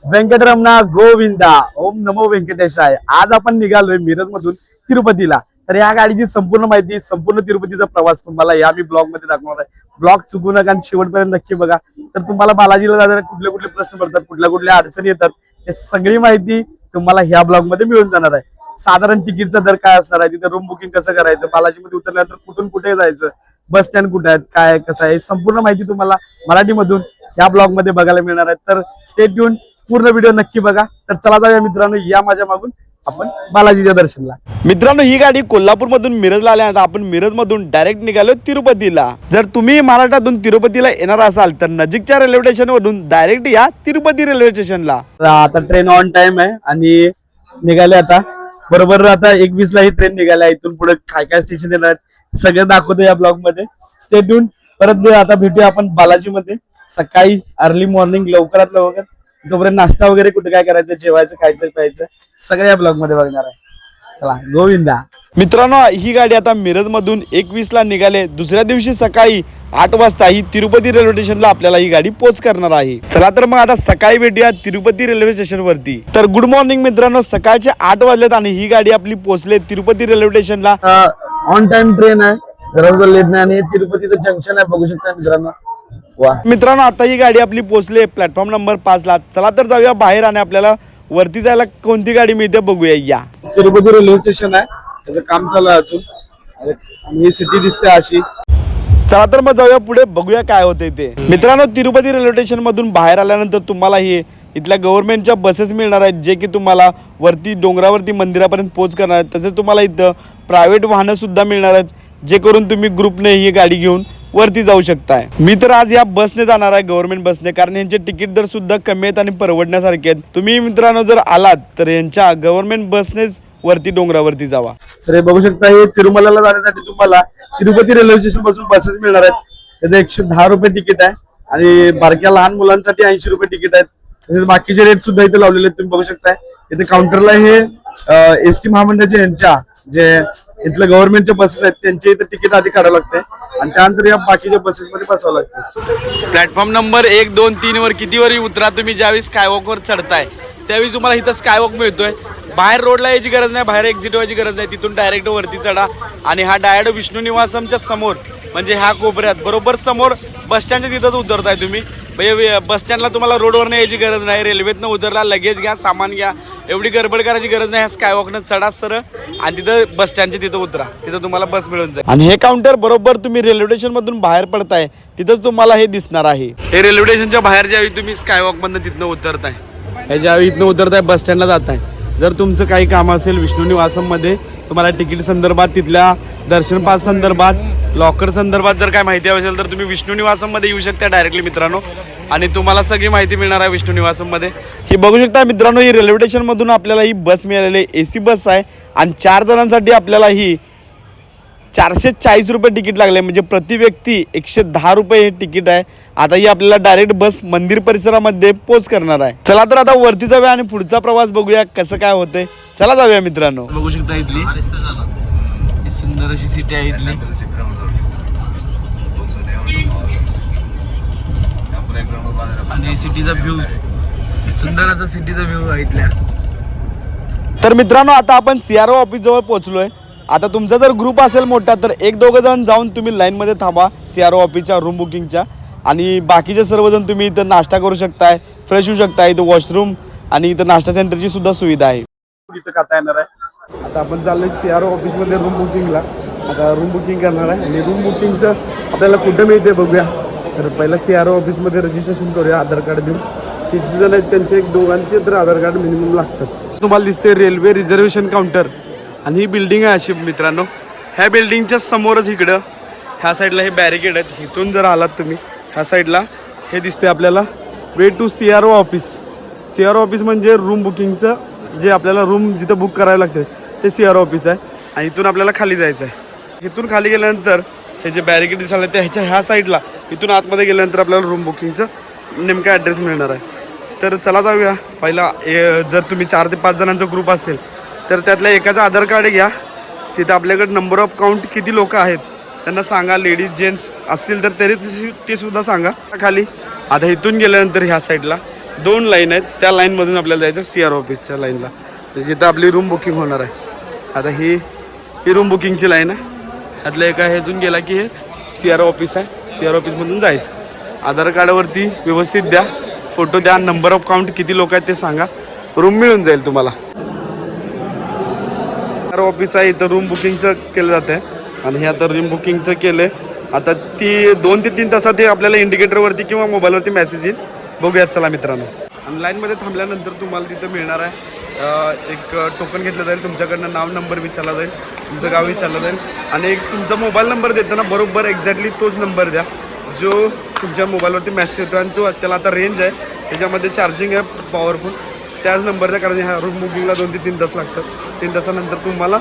व्यंकटरमणा गोविंदा ओम नमो व्यंकटेशाय। आज आपण निघालोय मिरज मधून तिरुपतीला। तर या गाडीची संपूर्ण माहिती, संपूर्ण तिरुपतीचा प्रवास तुम्हाला या मी ब्लॉग मध्ये दाखवणार आहे। ब्लॉग चुकू नका आणि शेवटपर्यंत नक्की बघा। तर तुम्हाला बालाजीला जाताना कुठले कुठले प्रश्न पडतात, कुठल्या अडचणी येतात, हे सगळी माहिती तुम्हाला ह्या ब्लॉग मध्ये मिळून जाणार आहे। साधारण तिकीटचा दर काय असणार आहे, तिथे रूम बुकिंग कसं करायचं, बालाजी मध्ये उतरल्यानंतर कुठून कुठे जायचं, बस स्टँड कुठे आहेत, काय कसं आहे, संपूर्ण माहिती तुम्हाला मराठीमधून या ब्लॉग मध्ये बघायला मिळणार आहे। तर स्टे ट्यून, पूर्ण व्हिडिओ नक्की बघा। तर चला जाऊया मित्रांनो, या माझ्या मागून आपण बालाजीच्या दर्शनला। मित्रांनो, ही गाडी कोल्हापूर मधून मिरजला आल्यानंतर आपण मिरज मधून डायरेक्ट निघालो तिरुपतीला। जर तुम्ही महाराष्ट्रातून तिरुपतीला येणार असाल तर नजीकच्या रेल्वे स्टेशन वरून डायरेक्ट या तिरुपती रेल्वे स्टेशनला। आता ट्रेन ऑन टाइम आहे आणि निघाले आता बरोबर। आता 1:20 ला ही ट्रेन निघाली। इथून पुढे काय काय स्टेशन येणार आहेत सगळं दाखवतो या ब्लॉग मध्ये। Stay tune. परत आता भेटूया आपण बालाजी मध्ये सकाळी अर्ली मॉर्निंग, लवकरात लवकर। तोपर्यंत नाश्ता वगैरे कुठे काय करायचं, जेवायचं, खायचं, प्यायचं सगळं या ब्लॉग मध्ये बघणार आहे। चला गोविंदा। मित्रांनो, ही गाडी आता मिरज मधून 1:20 ला निघाले। दुसऱ्या दिवशी सकाळी 8 वाजता ही तिरुपती रेल्वे स्टेशनला आपल्याला ही गाडी पोच करणार आहे। चला तर मग आता सकाळी भेटूया तिरुपती रेल्वे स्टेशन वरती। तर गुड मॉर्निंग मित्रांनो, सकाळचे 8 वाजलेत आणि ही गाडी आपली पोहोचले तिरुपती रेल्वे स्टेशनला। ऑन टाइम ट्रेन आहे, जरा लेट नाही आणि तिरुपतीचं जंक्शन आहे, बघू शकता मित्रांनो। मित्रांनो, आता ही गाडी आपली पोहोचले प्लॅटफॉर्म नंबर 5 ला। चला तर जाऊया बाहेर आणि आपल्याला वरती जायला कोणती गाडी मिळते बघूया। या तिरुपती रेल्वे स्टेशन आहे, त्याचं काम चालू आहे अजून आणि ही सिटी दिसते अशी। चला तर मग जाऊया पुढे, बघूया काय होते ते। मित्रांनो, तिरुपती रेल्वे स्टेशन मधून बाहेर आल्यानंतर तुम्हाला हे इथल्या गव्हर्नमेंटच्या बसेस मिळणार आहेत, जे की तुम्हाला वरती डोंगरावरती मंदिरापर्यंत पोहोच करणार आहेत। तसेच तुम्हाला इथं प्रायव्हेट वाहनं सुद्धा मिळणार आहेत, जे करून तुम्ही ग्रुपने ही गाडी घेऊन वरती जाऊ शकताय। मी तर आज या बसने जाणार आहे, गव्हर्नमेंट बसने, कारण यांचे तिकीट दर सुद्धा कमी आहेत आणि परवडण्यासारखे आहेत। तुम्ही मित्रांनो जर आलात तर यांच्या गव्हर्नमेंट बसनेच वरती डोंगरावरती जावा। तर हे बघू शकता, हे तिरुमलाला जाण्यासाठी तुम्हाला तिरुपती रेल्वे स्टेशन पासून बसेस मिळणार आहेत। त्याचं 110 रुपये तिकीट आहे आणि बारक्या लहान मुलांसाठी 80 रुपये तिकीट आहेत। तसेच बाकीचे रेट सुद्धा इथे लावलेले आहेत, तुम्ही बघू शकताय। इथे काउंटरला हे एसटी महामंडळाचे यांच्या जे इथल्या गव्हर्नमेंटच्या बसेस आहेत त्यांचे इथे तिकीट आधी काढावं लागते आणि त्यानंतर या बाकीच्या बसेस मध्ये बसावं लागतं। प्लॅटफॉर्म नंबर 1, 2, 3 वर कितीवरही उतरा तुम्ही, ज्यावेळी स्कायवॉक वर चढताय त्यावेळी तुम्हाला इथं स्कायवॉक मिळतोय। बाहेर रोडला यायची गरज नाही, बाहेर एक्झिट व्हायची गरज नाही, तिथून डायरेक्ट वरती चढा आणि हा डायरेक्ट विष्णू निवासमच्या समोर, म्हणजे ह्या कोपऱ्यात बरोबर समोर बस स्टँडच्या तिथंच उतरताय तुम्ही। म्हणजे बस स्टँडला तुम्हाला रोडवर यायची गरज नाही, रेल्वेतनं उतरला लगेच घ्या, सामान घ्या, एवढी गडबड करायची गरज नाही। स्कायवॉकनं चढा सरळ आणि तिथं बस स्टँडच्या तिथं उतरा, तिथं तुम्हाला बस मिळून जाईल। आणि हे काउंटर बरोबर तुम्ही रेल्वे स्टेशन मधून बाहेर पडताय तिथंच तुम्हाला हे दिसणार आहे। हे रेल्वे स्टेशनच्या बाहेर ज्यावेळी तुम्ही स्कायवॉक मधनं तिथनं उतरताय, हे ज्यावेळी इथनं उतरताय बस स्टँडला जाताय, जर तुमचं काही काम असेल विष्णू निवासम मध्ये, तुम्हाला तिकीट संदर्भात, तिथल्या दर्शन पास संदर्भात, लॉकर संदर्भात जर काय माहिती हवी असेल तर तुम्ही विष्णू निवासम मध्ये येऊ शकता डायरेक्टली मित्रांनो, आणि तुम्हाला सगळी माहिती मिळणार आहे विष्णू निवासम मध्ये। ही बघू शकता मित्रांनो, ही रेल्वे स्टेशन मधून आपल्याला ही बस मिळालेली AC बस आहे आणि 4 जणांसाठी आपल्याला ही 440 रुपये तिकीट लागले, म्हणजे प्रति व्यक्ती 110 रुपये हे तिकीट आहे। आता ही आपल्याला डायरेक्ट बस मंदिर परिसरामध्ये पोच करणार आहे। चला तर आता वरती जाऊया आणि पुढचा प्रवास बघूया कसं काय होतंय। चला जाऊया मित्रांनो। बघू शकता इथली सुंदर अशी सिटी आहे इथली। आणि सिटीचा व्ह्यू, सुंदर असा सिटीचा व्ह्यू आहे इथल्या। तर मित्रांनो, आता आपण CRO ऑफिस जवळ पोहोचलोय। आता तुमचा जर ग्रुप असेल मोठा तर 1-2 जण जाऊन तुम्ही लाईन मध्ये थांबा CRO ऑफिसच्या रूम बुकिंगच्या, आणि बाकीचे सर्वजण तुम्ही इथं नाश्ता करू शकताय, फ्रेश होऊ शकताय। इथं वॉशरूम आणि इथं नाश्ता सेंटरची सुद्धा सुविधा आहे। इथं खाता येणार आहे। आता आपण चाललोय CRO ऑफिस मध्ये रूम बुकिंगला। आता रूम बुकिंग करणार आहे आणि रूम बुकिंगचं आपल्याला कुठं मिळते बघूया। तर पहिला CRO ऑफिस मध्ये रजिस्ट्रेशन करूया, आधार कार्ड देऊन। किती जण आहेत त्यांचे, 1-2 तर आधार कार्ड मिनिमम लागतात। तुम्हाला दिसते रेल्वे रिझर्वेशन काउंटर आणि ही बिल्डिंग आहे अशी मित्रांनो। ह्या बिल्डिंगच्या समोरच इकडं ह्या साईडला हे बॅरिकेड आहेत। इथून जर आलात तुम्ही ह्या साईडला हे दिसते आपल्याला way to CRO office. CRO office म्हणजे रूम बुकिंगचं, जे आपल्याला रूम जिथं बुक करावं लागतं ते CRO ऑफिस आहे। आणि इथून आपल्याला खाली जायचं आहे। इथून खाली गेल्यानंतर हे जे बॅरिकेड दिसायला ते ह्याच्या ह्या साईडला, इथून आतमध्ये गेल्यानंतर आपल्याला रूम बुकिंगचं नेमका ॲड्रेस मिळणार आहे। तर चला जाऊया। पहिला जर तुम्ही 4 ते 5 जणांचा ग्रुप असेल तर त्यातल्या एकाचं आधार कार्ड घ्या। तिथे आपल्याकडे नंबर ऑफ काउंट किती लोक आहेत त्यांना सांगा, लेडीज जेंट्स असतील तर तरी ते सुद्धा सांगा खाली। आता इथून गेल्यानंतर ह्या साईडला 2 लाईन आहेत, त्या लाईनमधून आपल्याला जायचं CR ऑफिसच्या लाईनला, जिथं आपली रूम बुकिंग होणार आहे. आता ही रूम बुकिंगची लाईन आहे. ह्यातल्या एका ह्यातून गेला की हे CR ऑफिस आहे. CR ऑफिसमधून जायचं. आधार कार्डावरती व्यवस्थित द्या, फोटो द्या, नंबर ऑफ काउंट किती लोक आहेत ते सांगा, रूम मिळून जाईल तुम्हाला. CR ऑफिस आहे, इथं रूम बुकिंगचं केलं जातं आहे. आणि हे आता रूम बुकिंगचं केलं आहे. आता ती 2 ते 3 तासात हे आपल्याला इंडिकेटरवरती किंवा मोबाईलवरती मेसेज येईल. बघूयात चला मित्रांनो. ऑनलाईनमध्ये थांबल्यानंतर तुम्हाला तिथं मिळणार आहे एक टोकन घेतलं जाईल. तुमच्याकडनं नाव नंबर विचारला जाईल, तुमचं गाव विचारलं जाईल आणि एक तुमचा मोबाईल नंबर देताना बरोबर एक्झॅक्टली तोच नंबर द्या जो तुमच्या मोबाईलवरती मेसेज येतो. आणि तो त्याला आता रेंज आहे, त्याच्यामध्ये चार्जिंग आहे पॉवरफुल, त्याच नंबर द्या. कारण ह्या रूम बुकिंगला 2 ते 3 तास लागतात. 3 तासानंतर तुम्हाला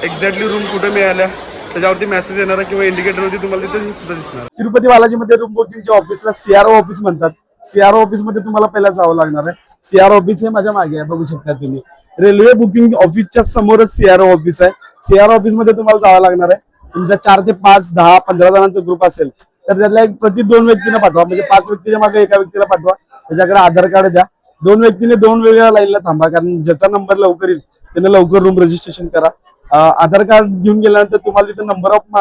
एक्झॅक्टली रूम कुठे मिळाल्या त्याच्यावरती मेसेज येणार आहे किंवा इंडिकेटरवरती तुम्हाला तिथे सुद्धा दिसणार. तिरुपती बालाजीमध्ये रूम बुकिंगच्या ऑफिसला CRO ऑफिस म्हणतात. CRO ऑफिसमध्ये तुम्हाला पहिला जावं लागणार आहे. CRO ऑफिस हे माझ्या मागे आहे, बघू शकता तुम्ही. रेल्वे बुकिंग ऑफिसच्या समोरच CRO ऑफिस आहे. CRO ऑफिसमध्ये तुम्हाला जावं लागणार आहे. तुमचा 4 ते 5, 10, 15 जणांचा ग्रुप असेल तर त्यातल्या प्रति 2 व्यक्तींना पाठवा. म्हणजे 5 व्यक्तीच्या मागे एका व्यक्तीला पाठवा, त्याच्याकडे आधार कार्ड द्या. 2 व्यक्तीने 2 वेगळ्या लाईनला थांबा, कारण ज्याचा नंबर लवकर येईल त्याने लवकर रूम रजिस्ट्रेशन करा. आधार कार्ड घेऊन गेल्यानंतर तुम्हाला तिथे नंबर ऑफ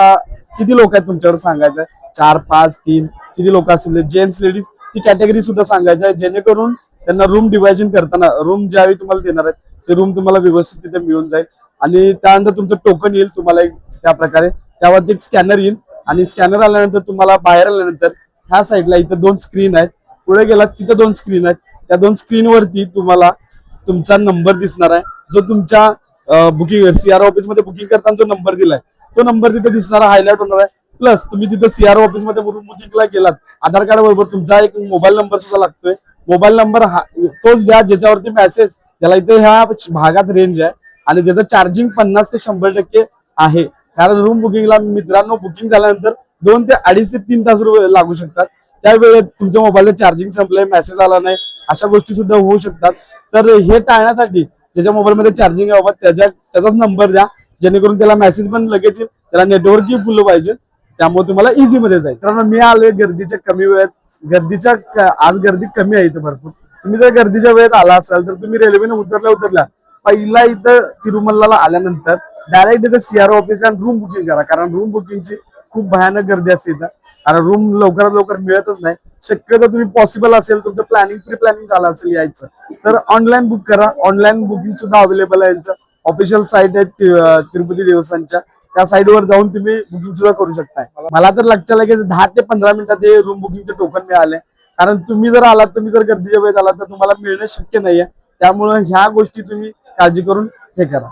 किती लोक आहेत तुमच्याकडे सांगायचं आहे. 4, 5, 3 किती लोक असतील, जेंट्स लेडीज ती कॅटेगरी सुद्धा सांगायचं आहे, जेणेकरून त्यांना रूम डिव्हायजन करताना रूम ज्यावेळी तुम्हाला देणार आहेत ते रूम तुम्हाला व्यवस्थित तिथे मिळून जाईल. आणि त्यानंतर तुमचं टोकन येईल तुम्हाला एक त्या प्रकारे, त्यावरती एक स्कॅनर येईल. आणि स्कॅनर आल्यानंतर तुम्हाला बाहेर आल्यानंतर ह्या साईडला इथं 2 स्क्रीन आहेत, पुढे गेलात तिथं 2 स्क्रीन आहेत. त्या 2 स्क्रीनवरती तुम्हाला तुमचा नंबर दिसणार आहे, जो तुमच्या बुकिंग CRO ऑफिसमध्ये बुकिंग करताना जो नंबर दिलाय तो नंबर तिथे दिसणारा हायलाइट होणार आहे. प्लस तुम्ही तिथे CRO ऑफिसमध्ये रूम बुकिंगला गेलात, आधार कार्ड बरोबर तुमचा एक मोबाईल नंबर सुद्धा लागतोय. मोबाईल नंबर तोच द्या ज्याच्यावरती मेसेज, ज्याला इथे ह्या भागात रेंज आहे आणि त्याचं चार्जिंग 50 ते 100% आहे. कारण रूम बुकिंगला मित्रांनो बुकिंग झाल्यानंतर 2 ते 2.5 ते 3 तास लागू शकतात. त्यावेळेत तुमच्या मोबाईलला चार्जिंग संपलंय, मेसेज आला नाही, अशा गोष्टी सुद्धा होऊ शकतात. तर हे टाळण्यासाठी ज्याच्या मोबाईलमध्ये चार्जिंग आहे बाबा त्याचाच नंबर द्या, जेणेकरून त्याला मेसेज पण लगेच येईल, त्याला नेटवर्कही फुल पाहिजे, त्यामुळे तुम्हाला इझी मध्ये जाईल. तर मी आलोय गर्दीच्या कमी वेळेत, आज गर्दी कमी आहे इथं भरपूर. तुम्ही जर गर्दीच्या वेळेत आला असाल तर तुम्ही रेल्वेने उतरल्या पहिला इथं तिरुमल्लाला आल्यानंतर डायरेक्ट इथं CRO ऑफिसला रूम बुकिंग करा. कारण रूम बुकिंगची खूप भयानक गर्दी असते इथं, कारण रूम लवकरात लवकर मिळतच नाही. शक्यतो तुम्ही पॉसिबल असेल तुमचं प्री प्लॅनिंग झालं असेल यायचं तर ऑनलाईन बुक करा. ऑनलाईन बुकिंग सुद्धा अवेलेबल आहे. यांचं ऑफिशियल साईट आहे तिरुपती देवस्थानच्या, त्या साईटवर जाऊन तुम्ही बुकिंग सुद्धा करू शकताय. मला तर लगेच 10 ते 15 मिनिटात हे रूम बुकिंगचे टोकन मिळाले. कारण तुम्ही जर गर्दीच्या वेळेत आलात तर तुम्हाला मिळणं शक्य नाहीये. त्यामुळे ह्या गोष्टी तुम्ही काळजी करून हे करा.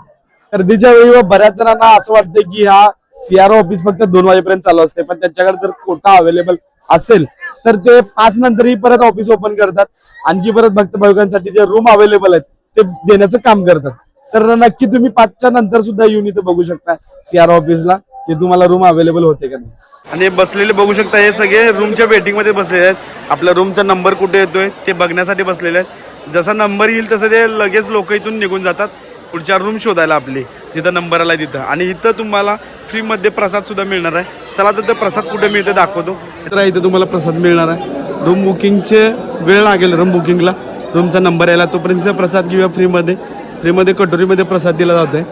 गर्दीच्या वेळी बऱ्याच जणांना असं वाटतं की हा CRO ऑफिस फक्त 2 वाजेपर्यंत चालू असते, पण त्यांच्याकडे जर कोटा अवेलेबल असेल तर ते 5 नंतरही परत ऑफिस ओपन करतात. आणखी परत भक्त भाविकांसाठी जे रूम अवेलेबल आहेत ते देण्याचं काम करतात. तर नक्की तुम्ही 5च्या नंतर सुद्धा येऊन इथं बघू शकता CRO ऑफिसला की तुम्हाला रूम अवेलेबल होते का नाही. आणि बसलेले बघू शकता, हे सगळे रूमच्या वेटिंगमध्ये बसलेले आहेत. आपला रूमचा नंबर कुठे येतोय ते बघण्यासाठी बसलेले आहेत. जसा नंबर येईल तसं ते लगेच लोक इथून निघून जातात पुढच्या रूम शोधायला आपली, जिथं नंबर आला तिथं. आणि इथं तुम्हाला फ्रीमध्ये प्रसाद सुद्धा मिळणार आहे. चला तर प्रसाद कुठे मिळतं दाखवतो. तर इथं तुम्हाला प्रसाद मिळणार आहे. रूम बुकिंगचे वेळ लागेल, रूम बुकिंगला रूमचा नंबर यायला, तोपर्यंत प्रसाद घेऊया फ्रीमध्ये कटोरीमध्ये प्रसाद दिला जातोय.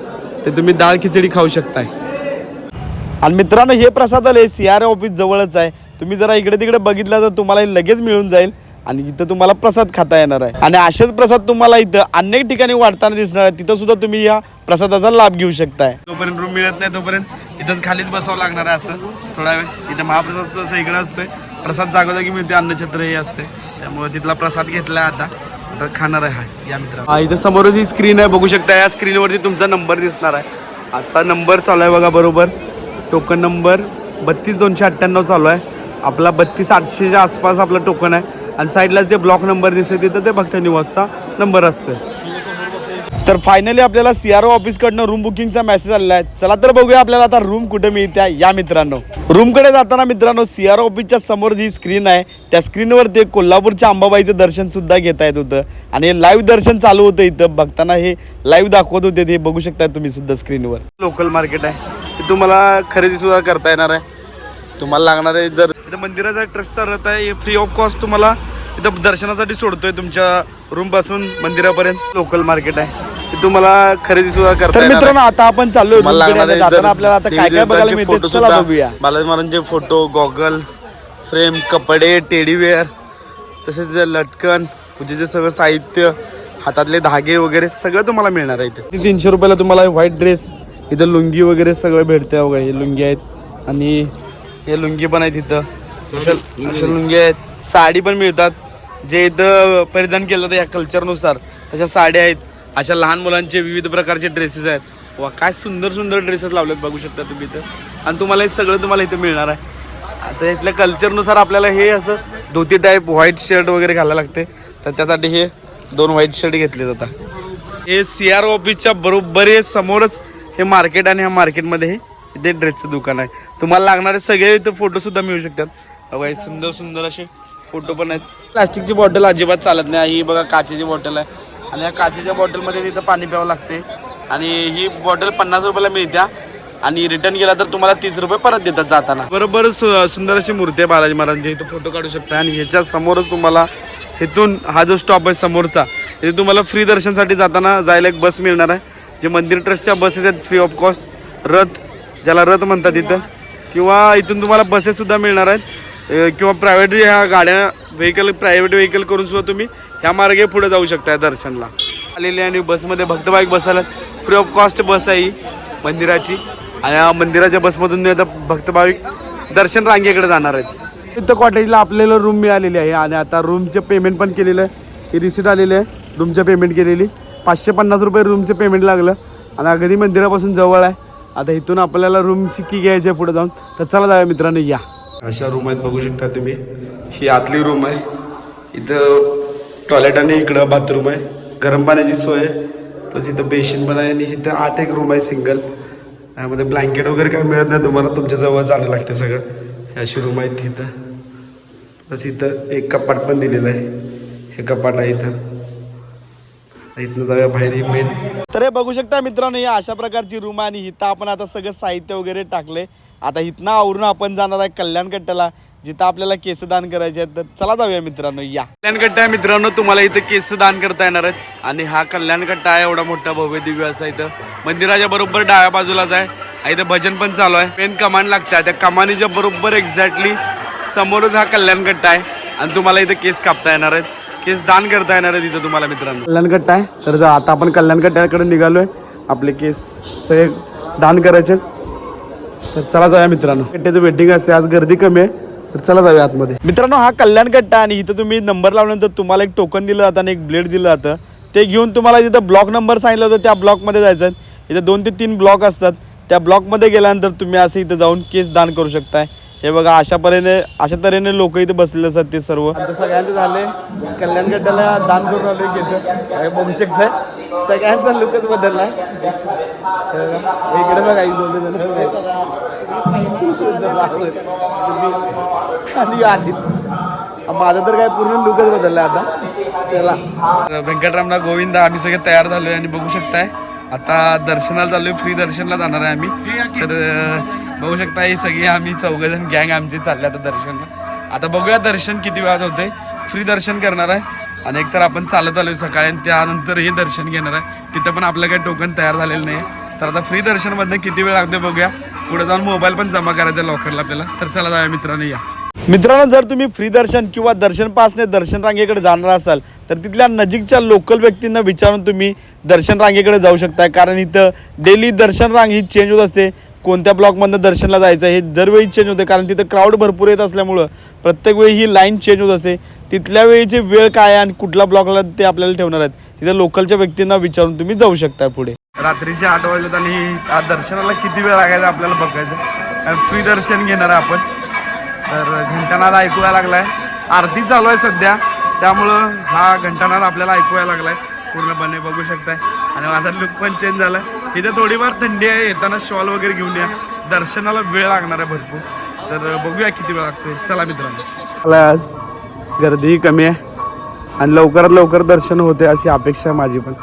ते तुम्ही डाळ खिचडी खाऊ शकताय. आणि मित्रांनो हे प्रसाद आले CRO ऑफिस जवळच आहे. तुम्ही जरा इकडे तिकडे बघितलं तर तुम्हाला लगेच मिळून जाईल आणि इथं तुम्हाला प्रसाद खाता येणार आहे. आणि असेच प्रसाद तुम्हाला इथं अनेक ठिकाणी वाटताना दिसणार आहे. तिथं सुद्धा तुम्ही या प्रसादाचा लाभ घेऊ शकताय. जोपर्यंत रूम मिळत नाही तोपर्यंत इथंच खालीच बसावं लागणार आहे. असं थोडा वेळ इथं महाप्रसाद असं इकडं असतोय, प्रसाद जागोजागी मिळते, अन्नछत्र हे असते, त्यामुळे तिथला प्रसाद घेतलाय. आता खाणार आहे या मित्रांनो. इथं समोर जी स्क्रीन आहे बघू शकता, या स्क्रीनवरती तुमचा नंबर दिसणार आहे. आता नंबर चालू आहे बघा, बरोबर टोकन नंबर 32298 चालू आहे. आपला 32800च्या आसपास आपला टोकन आहे. आणि साईडला जे ब्लॉक नंबर दिसते तिथं ते भक्त निवासचा नंबर असतोय. तर फायनली आपल्याला CRO ऑफिसकडनं रूम बुकिंगचा मेसेज आलेला आहे. चला तर बघूया आपल्याला आता रूम कुठे मिळते या मित्रांनो. रूमकडे जाताना मित्रांनो CRO ऑफिसच्या समोर जी स्क्रीन आहे त्या स्क्रीनवर ते कोल्हापूरच्या अंबाबाईचं दर्शन सुद्धा घेता येत होतं. आणि हे लाईव्ह दर्शन चालू होतं इथं. बघताना हे लाईव्ह दाखवत होते, ते बघू शकता तुम्ही सुद्धा स्क्रीनवर. लोकल मार्केट आहे, ते तुम्हाला खरेदी सुद्धा करता येणार आहे. तुम्हाला लागणार आहे जर इथं मंदिराचा ट्रस्टचा रथ आहे, हे फ्री ऑफ कॉस्ट तुम्हाला इथं दर्शनासाठी सोडतोय तुमच्या रूम पासून मंदिरापर्यंत लोकल मार्केट आहे. तुम्हाला खरेदी सुद्धा करता येणार. मित्रांनो आता आपण चाललोय आपल्याला आता काय काय बघायला मिळते चला बघूया. बालाजी महाराजांचे फोटो, गॉगल्स, फ्रेम, कपडे, टेडीवेअर, तसेच लटकन, पूजेचे सगळं साहित्य, हातातले धागे वगैरे सगळं तुम्हाला मिळणार आहे इथे. 300 रुपयाला तुम्हाला व्हाईट ड्रेस, इथं लुंगी वगैरे सगळं भेटते बघा. हे लुंगी आहेत आणि हे लुंगी पण आहेत इथं. अशा लुंगी आहेत. साडी पण मिळतात जे इथं परिधान केलं तर या कल्चरनुसार तशा साड्या आहेत. अशा लहान मुलांचे विविध प्रकारचे ड्रेसेस आहेत. वा काय सुंदर सुंदर ड्रेसेस लावलेत बघू शकता तुम्ही इथं. आणि तुम्हाला हे सगळं तुम्हाला इथं मिळणार आहे. आता इथल्या कल्चरनुसार आपल्याला हे असं धोती टाईप व्हाईट शर्ट वगैरे घालायला लागते. तर त्यासाठी हे 2 व्हाईट शर्ट घेतले जातात. हे CR ऑफिसच्या बरोबर हे समोरच हे मार्केट आणि ह्या मार्केटमध्ये हे इथे ड्रेसचं दुकान आहे. तुम्हाला लागणारे सगळे इथं फोटोसुद्धा मिळू शकतात. बघा हे सुंदर सुंदर असे फोटो पण आहेत. प्लास्टिकची बॉटल अजिबात चालत नाही. ही बघा काचेची बॉटल आहे आणि या काचेच्या बॉटलमध्ये तिथं पाणी प्यावं लागते. आणि ही बॉटल 50 रुपयाला मिळत्या आणि रिटर्न केला तर तुम्हाला 30 रुपये परत देतात जाताना. बरोबर सुंदर अशी मूर्ती आहे बालाजी महाराजांची. इथं फोटो काढू शकता. आणि ह्याच्या समोरच तुम्हाला इथून हा जो स्टॉप आहे समोरचा, इथे तुम्हाला फ्री दर्शनसाठी जाताना जायला एक बस मिळणार आहे. जे मंदिर ट्रस्टच्या बसेस आहेत फ्री ऑफ कॉस्ट. रथ, ज्याला रथ म्हणतात इथं, किंवा इथून तुम्हाला बसेससुद्धा मिळणार आहेत. किंवा प्रायव्हेट ह्या गाड्या प्रायव्हेट व्हेकल करून सुद्धा तुम्ही ह्या मार्गे पुढे जाऊ शकता दर्शनला. आलेले आणि बसमध्ये भक्तभाविक बसायला फ्री ऑफ कॉस्ट बस आहे ही मंदिराची. आणि या मंदिराच्या बसमधून आता भक्तभाविक दर्शन रांगेकडे जाणार आहेत. इथं कॉटेजला आपल्याला रूम मिळालेली आहे आणि आता रूमचे पेमेंट पण केलेलं आहे. ही रिसिट आलेली आहे रूमचं पेमेंट केलेली. 550 रुपये रूमचं पेमेंट लागलं आणि अगदी मंदिरापासून जवळ आहे. आता इथून आपल्याला रूमची की घ्यायची आहे पुढे जाऊन. तर चला जाऊया मित्रांनो. या अशा रूम आहेत बघू शकता तुम्ही. ही आतली रूम आहे. इथं टॉयलेट आणि इकडं बाथरूम आहे. गरम पाण्याची सोय आहे. प्लस इथं बेसिन पण आहे. आणि इथं आत एक रूम आहे सिंगल. त्यामध्ये ब्लँकेट वगैरे काय मिळत नाही तुम्हाला, तुमच्या जवळ जाणं लागते सगळं. अशी रूम आहे तिथं. प्लस इथं एक कपाट पण दिलेलं आहे. हे कपाट आहे इथं. इथनं जाऊया बाहेर मेन. तर हे बघू शकता मित्रांनो, ही अशा प्रकारची रूम आहे. आणि इथं आपण आता सगळं साहित्य वगैरे टाकले. आता इथनं आवरून आपण जाणार आहे कल्याण कट्ट्याला, जिथं आपल्याला केस दान करायचे आहेत. तर चला जाऊया मित्रांनो. या कल्याण कट्टा आहे मित्रांनो. तुम्हाला इथं केस दान करता येणार आहेत. आणि हा कल्याण कट्टा आहे एवढा मोठा भव्य दिव्य असा. इथं मंदिराच्या बरोबर डाव्या बाजूलाच आहे. इथं भजन पण चालू आहे. मेन कमान लागते. त्या कमानीच्या बरोबर एक्झॅक्टली समोरच हा कल्याण कट्टा आहे. आणि तुम्हाला इथं केस कापता येणार आहेत, केस दान करता येणार आहेत इथं तुम्हाला मित्रांनो. कल्याण कट्टा आहे. तर आता आपण कल्याण कट्ट्याकडे निघालोय. आपले केस सगळे दान करायचे. तर चला जाऊया मित्रांनो. कट्ट्याचं वेटिंग असते, आज गर्दी कमी आहे. तर चला जाऊया आतमध्ये मित्रांनो. हा कल्याण कट्टा आणि इथं तुम्ही नंबर लावल्यानंतर तुम्हाला एक टोकन दिलं जातं आणि एक ब्लेड दिलं जातं. ते घेऊन तुम्हाला जिथं ब्लॉक नंबर सांगितलं होतं त्या ब्लॉकमध्ये जायचं. इथं 2 ते 3 ब्लॉक असतात. त्या ब्लॉकमध्ये गेल्यानंतर तुम्ही असं इथं जाऊन केस दान करू शकताय. हे बघा अशा तऱ्हेने लोक इथे बसलेले असतात ते सर्व. सगळ्यांचं झाले कल्याण कट्ट्याला दान करून आले केस. बघू शकताय सगळ्यांचा लुकच बदललाय. इकडे बघा 2 जण माझा तर काय पूर्ण लुकच बदललाय आता. चला व्यंकटरामना गोविंदा. आम्ही सगळे तयार झालोय आणि बघू शकताय आता दर्शनाला चाललोय. फ्री दर्शनला जाणार आहे आम्ही. तर बघू शकता ही सगळी आम्ही 4 जण गँग आमची चालले आता दर्शनला. आता बघूया दर्शन किती वेळात होते. फ्री दर्शन करणार आहे आणि एकतर आपण चालत आलोय सकाळी आणि त्यानंतर हे दर्शन घेणार आहे. तिथं पण आपलं काही टोकन तयार झालेलं नाही. तर आता फ्री दर्शनमधनं किती वेळ लागतो बघूया. पुढे जाऊन मोबाईल पण जमा करायचा लॉकरला आपल्याला. तर चला जाऊया मित्रांनो. या मित्रांनो, जर तुम्ही फ्री दर्शन किंवा दर्शन पासने दर्शन रांगेकडे जाणार असाल तर तिथल्या नजीकच्या लोकल व्यक्तींना विचारून तुम्ही दर्शन रांगेकडे जाऊ शकता. कारण इथं डेली दर्शन रांग ही चेंज होत असते. कोणत्या ब्लॉकमधनं दर्शनला जायचं हे दरवेळी चेंज होते. कारण तिथं क्राऊड भरपूर येत असल्यामुळं प्रत्येक वेळी ही लाईन चेंज होत असते. तिथल्या वेळीची वेळ काय आहे आणि कुठल्या ब्लॉकला ते आपल्याला ठेवणार आहेत तिथे लोकलच्या व्यक्तींना विचारून तुम्ही जाऊ शकता. पुढे रात्रीचे 8 वाजलेत आणि दर्शनाला किती वेळ लागायचा आपल्याला बघायचं. फ्री दर्शन घेणार आहे आपण. तर घंटानाद ऐकूया लागलाय. आरती चालू आहे सध्या, त्यामुळं हा घंटानाद आपल्याला ऐकूया लागलाय पूर्णपणे. बघू शकताय. आणि माझा लुक पण चेंज झाला. इथं थोडीफार थंडी आहे. येताना शॉल वगैरे घेऊन या. दर्शनाला वेळ लागणार आहे भरपूर. तर बघूया किती वेळ लागतोय. चला मित्रांनो. आज गर्दी कमी आहे आणि लवकरात लवकर दर्शन होते अशी अपेक्षा आहे माझी पण.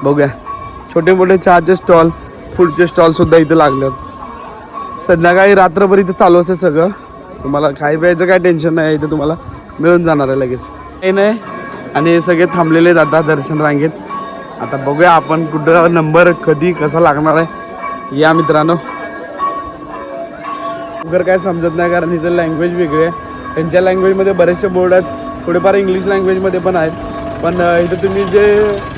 बघूया. छोटे मोठे चहाचे स्टॉल, फूडचे स्टॉलसुद्धा इथं लागलेत. संध्याकाळी रात्रभर इथं चालू असते सगळं. तुम्हाला खाय प्यायचं काय टेन्शन नाही. इथं तुम्हाला मिळून जाणार आहे लगेच. काही नाही आणि सगळे थांबलेले जातात दर्शन रांगेत. आता बघूया आपण कुठं नंबर कधी कसा लागणार आहे. या मित्रांनो, वगैरे काय समजत नाही कारण इथं लँग्वेज वेगळी आहे. त्यांच्या लँग्वेजमध्ये बरेचसे बोर्ड आहेत, थोडेफार इंग्लिश लँग्वेजमध्ये पण आहेत. पण इथं तुम्ही जे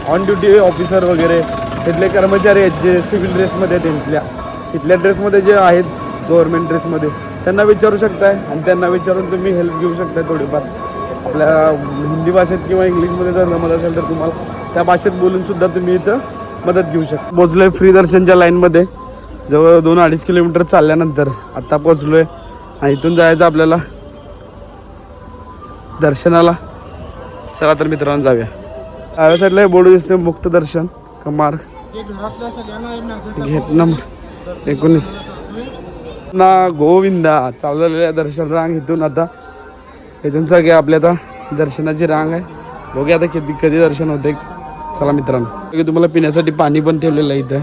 ऑन ड्युटी ऑफिसर वगैरे तिथले कर्मचारी आहेत जे सिव्हिल ड्रेसमध्ये इथल्या ड्रेसमध्ये जे आहेत गव्हर्नमेंट ड्रेसमध्ये त्यांना विचारू शकताय आणि त्यांना विचारून तुम्ही हेल्प घेऊ शकताय थोडीफार. आपल्या हिंदी भाषेत किंवा इंग्लिशमध्ये जर जमत असेल तर तुम्हाला त्या भाषेत बोलून सुद्धा तुम्ही इथं मदत घेऊ शकता. पोचलोय फ्री दर्शनच्या लाईनमध्ये. जवळ 2-2.5 किलोमीटर चालल्यानंतर आता पोचलोय आणि इथून जायचं आपल्याला दर्शनाला. चला तर मित्रांनो जाऊया. डाव्या साईडला बोर्ड दिसते मुक्त दर्शन कमार गेट नंबर 19 ना गोविंदा. चाललेल्या दर्शन रांग इथून. आता इथून सगळे आपल्या आता दर्शनाची रांग आहे. बघूया आता कधी दर्शन होते. चला मित्रांनो, तुम्हाला पिण्यासाठी पाणी पण ठेवलेलं आहे इथं.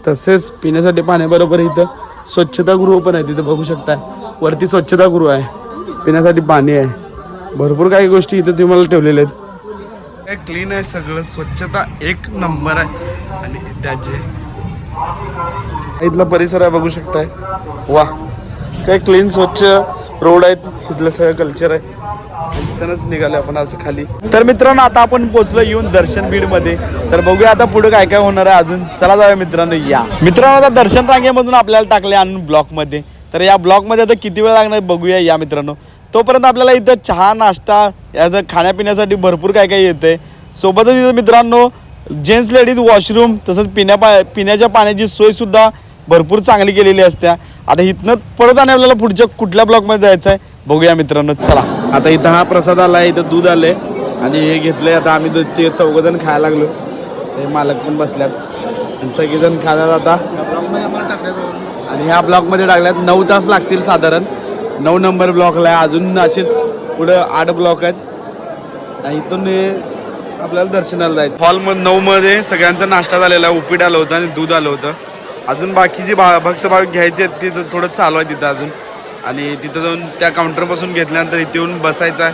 तसेच पिण्यासाठी पाण्याबरोबर इथं स्वच्छतागृह पण आहे. तिथं बघू शकता वरती स्वच्छतागृह आहे, पिण्यासाठी पाणी आहे, भरपूर काही गोष्टी इथं तुम्हाला ठेवलेल्या आहेत. काय क्लीन आहे सगळं, स्वच्छता एक नंबर आहे. आणि त्याचे इथला परिसर आहे बघू शकताय. वा, काय क्लीन स्वच्छ रोड आहेत. इथलं सगळं कल्चर आहे. तिथूनच निघालो आपण असं खाली. तर मित्रांनो, आता आपण पोहोचलो येऊन दर्शन बीडमध्ये. तर बघूया आता पुढे काय काय होणार आहे अजून. चला जाऊया मित्रांनो. या मित्रांनो, आता दर्शन रांगेमधून आपल्याला टाकले आणून ब्लॉकमध्ये. तर या ब्लॉकमध्ये आता किती वेळ लागणार बघूया या मित्रांनो. तोपर्यंत आपल्याला इथं चहा नाश्ता याचं खाण्यापिण्यासाठी भरपूर काय काय येतं. सोबतच इथं मित्रांनो जेंट्स लेडीज वॉशरूम तसंच पिण्याच्या पाण्याची सोयसुद्धा भरपूर चांगली केलेली असते. आता इथनं परत आणि आपल्याला पुढच्या कुठल्या ब्लॉकमध्ये जायचं आहे बघूया मित्रांनो. चला, आता इथं हा प्रसाद आला आहे, इथं दूध आलंय आणि हे घेतलंय. आता आम्ही ते 4 खायला लागलो. ते मालक पण बसल्यात आणि सगळेजण खायला जाता. आणि ह्या ब्लॉकमध्ये टाकल्यात 9 तास लागतील साधारण. 9 नंबर ब्लॉकला आहे. अजून असेच पुढं 8 ब्लॉक आहेत. आणि इथून आपल्याला दर्शनाला जायचं. हॉल 9 मध्ये सगळ्यांचा नाश्ता झालेला आहे. उपीट आलं होतं आणि दूध आलं होतं. अजून बाकीची भक्त भाविक घ्यायचे आहेत तिथं थोडं चालू आहे तिथं अजून. आणि तिथं जाऊन त्या काउंटरपासून घेतल्यानंतर इथे येऊन बसायचं आहे.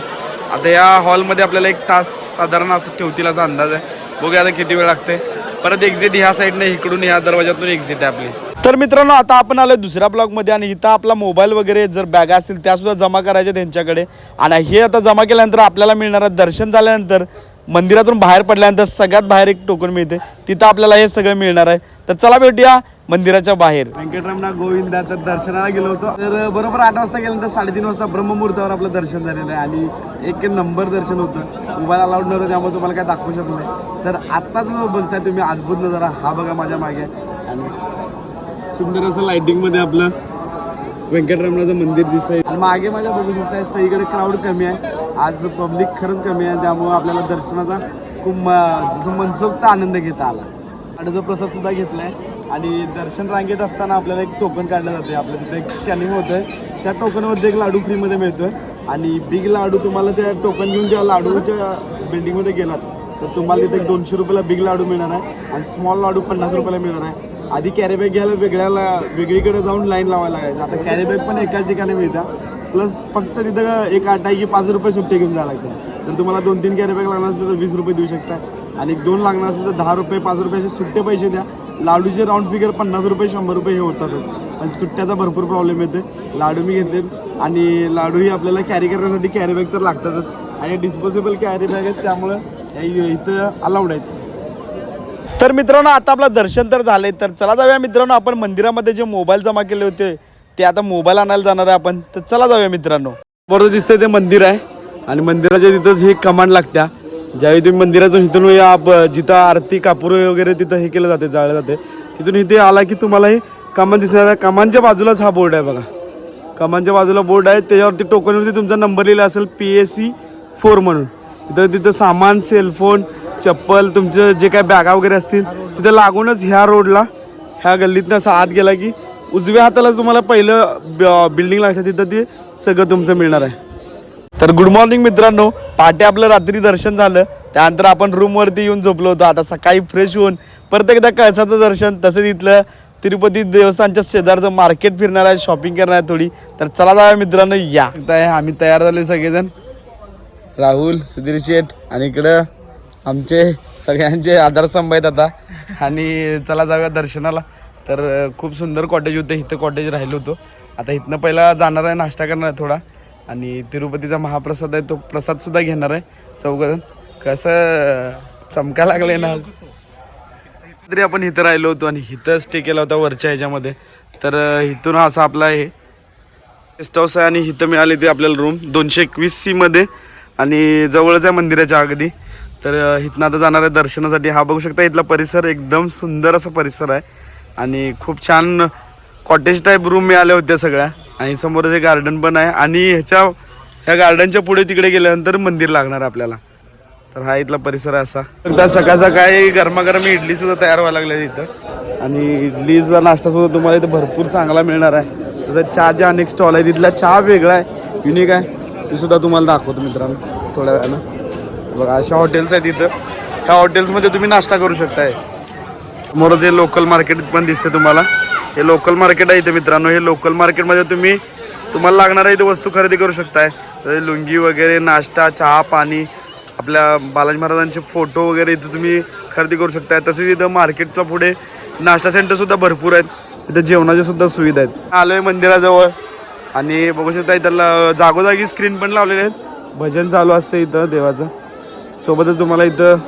आता या हॉलमध्ये आपल्याला 1 तास साधारण असं ठेवतील असा अंदाज आहे. बघूया आता किती वेळ लागते. परत एक्झिट ह्या साईडने इकडून ह्या दरवाजातून एक्झिट आहे आपली. तर मित्रांनो, आता आपण आलो दुसऱ्या ब्लॉकमध्ये आणि इथं आपला मोबाईल वगैरे जर बॅगा असतील त्यासुद्धा जमा करायच्या त्यांच्याकडे. आणि हे आता जमा केल्यानंतर आपल्याला मिळणार आहे दर्शन झाल्यानंतर मंदिरातून बाहेर पडल्यानंतर सगळ्यात बाहेर एक टोकन मिळते. तिथं आपल्याला हे सगळं मिळणार आहे. तर चला भेटूया मंदिराच्या बाहेर. व्यंकटरमणा गोविंदा. तर दर्शनाला गेलो होतो. तर बरोबर 8 वाजता गेल्यानंतर 3:30 वाजता ब्रह्ममुहूर्तावर आपलं दर्शन झालेलं आहे. आणि एक नंबर दर्शन होतं. मोबाईल अलाउड नव्हतं त्यामुळे तुम्हाला काय दाखवू शकलो नाही. तर आत्ताच बघताय तुम्ही अद्भुत नजारा हा बघा माझ्या मागे. आणि सुंदर असं लाइटिंगमध्ये आपलं व्यंकटरमणाचं मंदिर दिसतंय. आणि मागे माझ्या बघू शकताय सगळीकडे क्राऊड कमी आहे. आज पब्लिक खरंच कमी आहे. त्यामुळे आपल्याला दर्शनाचा खूप जसं मनसोक्त आनंद घेता आला. लाडूचा प्रसाद सुद्धा घेतला आहे. आणि दर्शन रांगेत असताना आपल्याला एक टोकन काढलं जाते. आपल्या तिथं एक स्कॅनिंग होतं आहे. त्या टोकनमध्ये एक लाडू फ्रीमध्ये मिळतो आहे. आणि बिग लाडू तुम्हाला त्या टोकन घेऊन ज्या लाडूच्या बिल्डिंगमध्ये गेलात तर तुम्हाला तिथे 200 रुपयाला बिग लाडू मिळणार आहे. आणि स्मॉल लाडू 50 रुपयाला मिळणार आहे. आधी कॅरीबॅग घ्यायला वेगळीकडे जाऊन लाईन लावायला लागायचं. आता कॅरीबॅग पण एकाच ठिकाणी मिळतात. प्लस फक्त तिथं एक अट आहे की 5 रुपये सुट्टे घेऊन जावं लागतं. जर तुम्हाला 2-3 कॅरीबॅग लागणार असेल तर 20 रुपये देऊ शकता. आणि 2 लागणार असेल तर 10 रुपये 5 रुपये असे सुट्टे पैसे द्या. लाडूचे राऊंड फिगर 50 रुपये 100 रुपये हे होतातच. पण सुट्ट्याचा भरपूर प्रॉब्लेम येते. लाडू मी घेतलेत आणि लाडूही आपल्याला कॅरी करण्यासाठी कॅरीबॅग तर लागतातच. आणि डिस्पोजेबल कॅरीबॅग आहेत त्यामुळं इथं अलाउड आहेत. तर मित्रांनो, आता आपलं दर्शन तर झालंय. तर चला जाऊया मित्रांनो, आपण मंदिरामध्ये जे मोबाईल जमा केले होते ते आता मोबाईल आणायला जाणार आहे आपण. तर चला जाऊया मित्रांनो. बरोबर दिसतंय ते मंदिर आहे. आणि मंदिराच्या तिथंच ही कमांड लागत्या. ज्यावेळी तुम्ही मंदिरातून इथून या जिथं आरती कापूर वगैरे तिथं हे केलं जाते जाळलं जाते तिथून इथे आला की तुम्हाला हे कमान दिसणार आहे. कमानच्या बाजूलाच हा बोर्ड आहे बघा. कमानच्या बाजूला बोर्ड आहे. त्याच्यावरती टोकनवरती तुमचा नंबर लिहिला असेल PAC 4 म्हणून. तिथं सामान सेलफोन चप्पल तुमचं जे काय बॅगा वगैरे असतील तिथं लागूनच ह्या रोडला ह्या गल्लीतनं असं आत गेला की उजव्या हाताला तुम्हाला पहिलं बिल्डिंग लागतं तिथं ते सगळं तुमचं मिळणार आहे. तर गुड मॉर्निंग मित्रांनो. पहाटे आपलं रात्री दर्शन झालं. त्यानंतर आपण रूमवरती येऊन झोपलो होतो. आता सकाळी फ्रेश होऊन परत एकदा कळसाचं दर्शन तसंच इथलं तिरुपती देवस्थानच्या शेजारचं मार्केट फिरणार आहे, शॉपिंग करणार आहे थोडी. तर चला जाऊया मित्रांनो. या आम्ही तयार झाले सगळेजण. राहुल, सुधीर शेठ आणि इकडं आमचे सगळ्यांचे आधारस्तंभ आहेत आता. आणि चला जाऊया दर्शनाला. तर खूप सुंदर कॉटेज होतं, इथं कॉटेज राहिलो होतो. आता इथनं पहिला जाणार आहे, नाश्ता करणार आहे थोडा आणि तिरुपतीचा महाप्रसाद आहे तो प्रसादसुद्धा घेणार आहे चौघजण. कसं चमका लागले ना तरी आपण इथं राहिलो होतो आणि इथं स्टे केला होता वरच्या ह्याच्यामध्ये. तर इथून असा आपला हे गेस्ट हाऊस आहे आणि इथं मिळाली ती आपल्याला रूम 221C मध्ये आणि जवळच आहे मंदिराच्या अगदी. तर इथनं आता जाणार आहे दर्शनासाठी. हा बघू शकता इथला परिसर एकदम सुंदर असा परिसर आहे आणि खूप छान कॉटेज टाईप रूम मिळाल्या होत्या सगळ्या आणि समोर जे गार्डन पण आहे आणि ह्या गार्डनच्या पुढे तिकडे गेल्यानंतर मंदिर लागणार आपल्याला. तर हा इथला परिसर आहे असा. एकदा सकाळ सकाळी गरमागरम इडली सुद्धा तयार व्हायला लागल्या इथं आणि इडलीचा नाश्ता सुद्धा तुम्हाला इथं भरपूर चांगला मिळणार आहे. तसं चहाचे अनेक स्टॉल आहे, तिथला चहा वेगळा आहे, युनिक आहे, ते सुद्धा तुम्हाला दाखवतो मित्रांनो थोड्या वेळानं. बघा अशा हॉटेल्स आहेत इथं. ह्या हॉटेल्समध्ये तुम्ही नाश्ता करू शकताय. समोर जे लोकल मार्केट पण दिसते तुम्हाला, हे लोकल मार्केट आहे इथे मित्रांनो. हे लोकल मार्केटमध्ये तुम्हाला लागणाऱ्या इथे वस्तू खरेदी करू शकताय. लुंगी वगैरे, नाश्ता, चहा, पाणी, आपल्या बालाजी महाराजांचे फोटो वगैरे इथं तुम्ही खरेदी करू शकताय. तसेच इथं मार्केटच्या पुढे नाश्ता सेंटरसुद्धा भरपूर आहेत. इथं जेवणाच्या सुद्धा सुविधा आहेत. आलो आहे मंदिराजवळ आणि बघू शकता इथं जागोजागी स्क्रीन पण लावलेले आहेत, भजन चालू असते इथं देवाचं. सोबतच तुम्हाला इथं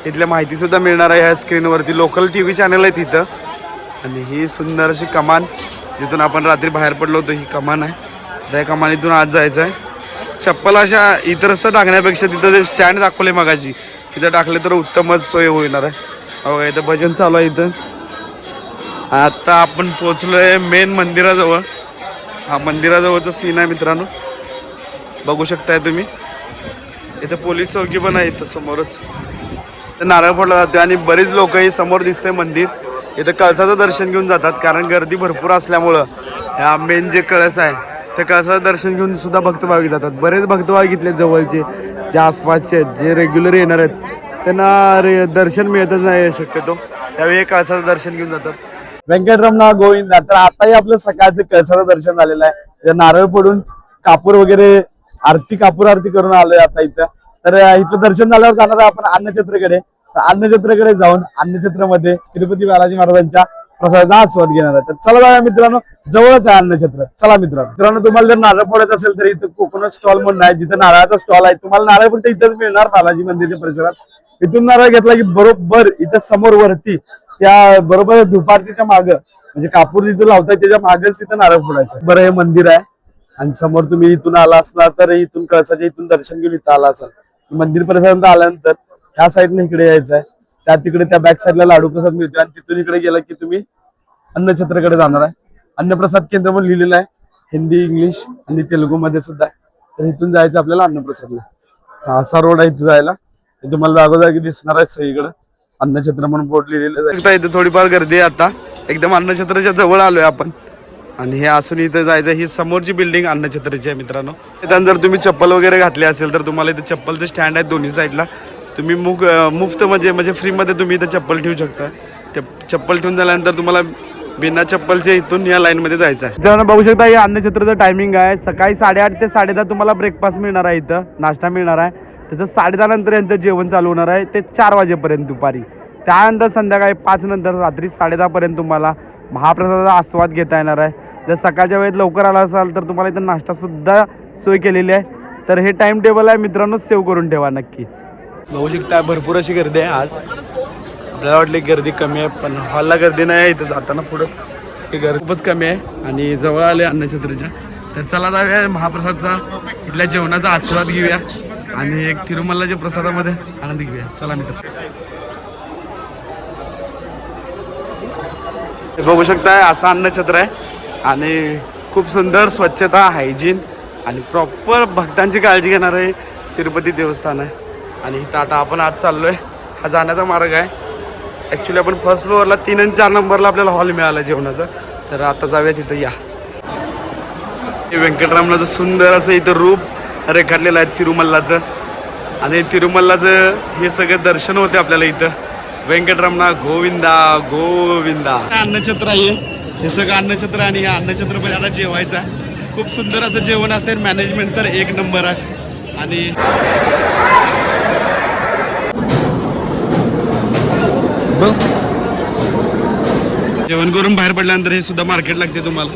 इथल्या माहितीसुद्धा मिळणार आहे ह्या स्क्रीनवरती. लोकल TV चॅनल आहेत इथं आणि ही सुंदर अशी कमान जिथून आपण रात्री बाहेर पडलो होतो, ही कमान आहे. त्या कमानीतून आत जायचं आहे. चप्पल अशा इतर रस्ता टाकण्यापेक्षा तिथं जे स्टँड दाखवले मगाची तिथं टाकले तर उत्तमच सोय होणार आहे. बघा इथं भजन चालू आहे इथं. आता आपण पोचलो आहे मेन मंदिराजवळ. हा मंदिराजवळचा सीन आहे मित्रांनो, बघू शकताय तुम्ही. इथं पोलीस चौकी पण आहे इथं समोरच. नारळ फोडला जातो आणि बरीच लोक हे समोर दिसतंय मंदिर इथं कळसाचं दर्शन घेऊन जातात, कारण गर्दी भरपूर असल्यामुळं ह्या मेन जे कळस आहे त्या कळसाचं दर्शन घेऊन सुद्धा भक्तभाविक जातात. बरेच भक्तभाविक इथले जवळचे जे आसपासचे आहेत, जे रेग्युलर येणार आहेत त्यांना दर्शन मिळतच नाही शक्यतो, त्यावेळी कळसाचं दर्शन घेऊन जातात. व्यंकटरमणा गोविंदा. तर आताही आपलं सकाळचं कळसाचं दर्शन झालेलं आहे. नारळ फोडून कापूर वगैरे कापूर आरती करून आलोय आता इथं. तर इथं दर्शन झाल्यावर जाणार आहे आपण अन्नछत्रकडे. अन्नछत्रकडे जाऊन अन्नछत्रमध्ये तिरुपती बालाजी महाराजांच्या प्रसादाचा आस्वाद घेणार आहे. तर चला जाऊया मित्रांनो, जवळच आहे अन्नछत्र. चला मित्रांनो तुम्हाला जर नारळ फोडायचं असेल तर इथं कोकोनट स्टॉल म्हणून आहे, जिथं नारळाचा स्टॉल आहे. तुम्हाला नारळ फक्त इथंच मिळणार बालाजी मंदिरच्या परिसरात. इथून नारळ घेतला की बरोबर इथं समोर वरती त्या बरोबर धुपारतीच्या मागं म्हणजे कापूर जिथं लावताय त्याच्या मागेच तिथं नारळ फोडायचं. बरं हे मंदिर आहे आणि समोर तुम्ही इथून आला असणार तर इथून कळसाच्या इथून दर्शन घेऊन इथं आला असाल. मंदिर परिसरात आल्यानंतर ह्या साईडने इकडे यायचं आहे. त्या तिकडे त्या बॅक साईडला लाडू प्रसाद मिळतो आणि तिथून इकडे गेला की तुम्ही अन्नछत्रकडे जाणार आहे. अन्नप्रसाद केंद्र पण लिहिलेलं आहे हिंदी, इंग्लिश आणि तेलुगू मध्ये सुद्धा. तर इथून जायचं आपल्याला अन्नप्रसादला. असा रोड आहे इथं जायला. तुम्हाला जागोजागी दिसणार आहे सगळीकडे अन्नछत्र म्हणून बोर्ड लिहिलेलं आहे. इथं थोडीफार गर्दी आहे आता. एकदम अन्नछत्रच्या जवळ आलोय आपण आणि हे असून इथं जायचं. ही समोरची बिल्डिंग अन्नछत्रची आहे मित्रांनो. इथं जर तुम्ही चप्पल वगैरे घातली असेल तर तुम्हाला इथं चप्पलचे स्टँड आहेत दोन्ही साईडला. तुम्ही मुफ्त म्हणजे फ्रीमध्ये तुम्ही इथं चप्पल ठेवू शकता. चप्पल ठेवून झाल्यानंतर तुम्हाला बिना चप्पलचे इथून या लाईनमध्ये जायचं आहे. मित्रांनो बघू शकता हे अन्नछत्रचं टायमिंग आहे. सकाळी 8:30 ते 10:30 तुम्हाला ब्रेकफास्ट मिळणार आहे, इथं नाश्ता मिळणार आहे. त्याचं 10:30 नंतर यांचं जेवण चालू होणार आहे ते 4 वाजेपर्यंत दुपारी. त्यानंतर संध्याकाळी 5 नंतर रात्री 10:30 पर्यंत तुम्हाला महाप्रसादाचा आस्वाद घेता येणार आहे. जर सकाळच्या वेळेत लवकर आला असाल तर तुम्हाला इथं नाश्ता सुद्धा सोय केलेली आहे. तर हे टाइम टेबल आहे मित्रांनो, सेव्ह करून ठेवा नक्की. बघू शकता भरपूर अशी गर्दी आहे आज. आपल्याला वाटली गर्दी कमी आहे पण हॉलला गर्दी नाही आहे. इथं जाताना पुढंच ही गर्दी खूपच कमी आहे आणि जवळ आले अन्नछत्रच्या. तर चला जाऊया महाप्रसादचा इथल्या जेवणाचा आस्वाद घेऊया आणि एक तिरुमलाच्या प्रसादामध्ये आनंद घेऊया. चला मित्र. बघू शकताय असं अन्नछत्र आहे आणि खूप सुंदर स्वच्छता, हायजीन आणि प्रॉपर भक्तांची काळजी घेणार आहे तिरुपती देवस्थान आहे. आणि इथं आता आपण आज चाललोय. हा जाण्याचा मार्ग आहे. ॲक्च्युली आपण फर्स्ट फ्लोअरला 3 आणि 4 नंबरला आपल्याला हॉल मिळाला जेवणाचा. तर आता जाऊया तिथं. या व्यंकटरमणाचं सुंदर असं इथं रूप रेखाटलेलं आहे तिरुमल्लाचं आणि तिरुमल्लाचं हे सगळं दर्शन होते आपल्याला इथं. व्यंकटरमणा गोविंदा गोविंदा. अन्नछत्र आहे हे सगळं अन्नछत्र आणि हे अन्नछत्र पण आता जेवायचं आहे. खूप सुंदर असं जेवण असेल, मॅनेजमेंट तर एक नंबर आहे. आणि जेवण करून बाहेर पडल्यानंतर हे सुद्धा मार्केट लागते तुम्हाला.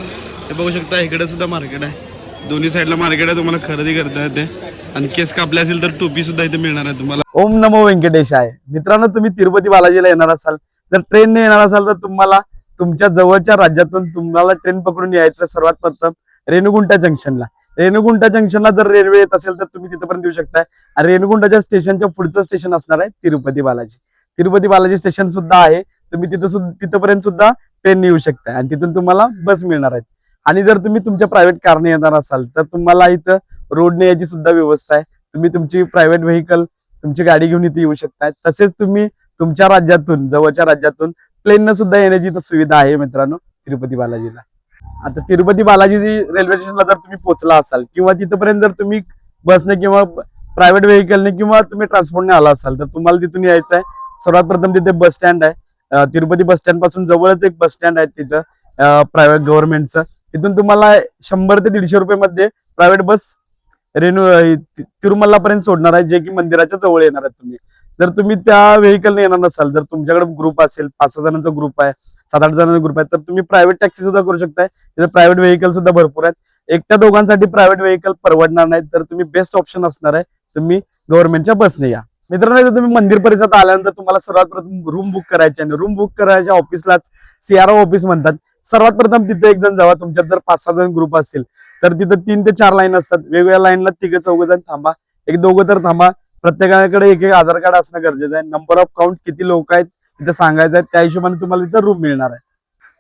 हे बघू शकता, इकडे सुद्धा मार्केट आहे. दोन्ही साईडला मार्केट आहे, तुम्हाला खरेदी करता येते. आणि केस कापले असेल तर टोपी सुद्धा इथे मिळणार आहे तुम्हाला. ओम नमो व्यंकटेशाय. मित्रांनो, तुम्ही तिरुपती बालाजीला येणार असाल, जर ट्रेनने येणार असाल तर तुम्हाला तुमच्या जवळच्या राज्यातून तुम्हाला ट्रेन पकडून यायचं सर्वात प्रथम रेणुगुंटा जंक्शनला. रेणुगुंटा जंक्शनला जर रेल्वे येत असेल तर तुम्ही तिथपर्यंत येऊ शकताय. आणि रेणुगुंटाच्या स्टेशनच्या पुढचं स्टेशन असणार आहे तिरुपती बालाजी. तिरुपती बालाजी स्टेशन सुद्धा आहे. तुम्ही तिथपर्यंत सुद्धा ट्रेन येऊ शकताय आणि तिथून तुम्हाला बस मिळणार आहे. आणि जर तुम्ही तुमच्या प्रायव्हेट कारने येणार असाल तर तुम्हाला इथं रोडने याची सुद्धा व्यवस्था आहे. तुम्ही तुमची प्रायव्हेट व्हेकल, तुमची गाडी घेऊन इथे येऊ शकताय. तसेच तुम्ही तुमच्या राज्यातून, जवळच्या राज्यातून प्लेननं सुद्धा येण्याची इथं सुविधा आहे मित्रांनो तिरुपती बालाजीला. आता तिरुपती बालाजी रेल्वे स्टेशनला जर तुम्ही पोहोचला असाल किंवा तिथपर्यंत जर तुम्ही बसने किंवा प्रायव्हेट व्हेकलने किंवा तुम्ही ट्रान्सपोर्टने आला असाल तर तुम्हाला तिथून यायचं आहे. सर्वात प्रथम तिथे बस स्टँड आहे. तिरुपती बस स्टँड पासून जवळच एक बस स्टँड आहे तिथं प्रायव्हेट गव्हर्नमेंटचं. तिथून तुम्हाला 100 ते 150 रुपये मध्ये प्रायव्हेट बस तिरुमला पर्यंत सोडणार आहे, जे की मंदिराच्या जवळ येणार आहे. तुम्ही जर तुम्ही त्या व्हेकलने येणार नसाल, जर तुमच्याकडे ग्रुप असेल, 5-6 जणांचा ग्रुप आहे, 7-8 जणांचा ग्रुप आहे, तर तुम्ही प्रायव्हेट टॅक्सी सुद्धा करू शकताय. तिथे प्रायव्हेट व्हेकल सुद्धा भरपूर आहेत. एकट्या दोघांसाठी प्रायव्हेट व्हेकल परवडणार नाही, तर तुम्ही बेस्ट ऑप्शन असणार आहे तुम्ही गव्हर्नमेंटच्या बसने या. मित्रांनो, जर तुम्ही मंदिर परिसरात आल्यानंतर तुम्हाला सर्वात प्रथम रूम बुक करायची आणि रूम बुक करायच्या ऑफिसलाच सीआरओ ऑफिस म्हणतात. सर्वात प्रथम तिथे एक जण जावा. तुमच्यात जर 5-6 जण ग्रुप असेल तर तिथं 3 ते 4 लाईन असतात. वेगवेगळ्या लाईनला 3-4 जण थांबा, 1-2 तर थांबा. प्रत्येकाकडे एक आधार कार्ड असणं गरजेचं आहे. नंबर ऑफ काउंट किती लोक आहेत तिथे सांगायचं आहे, त्या हिशोबाने तुम्हाला तिथं रूम मिळणार आहे.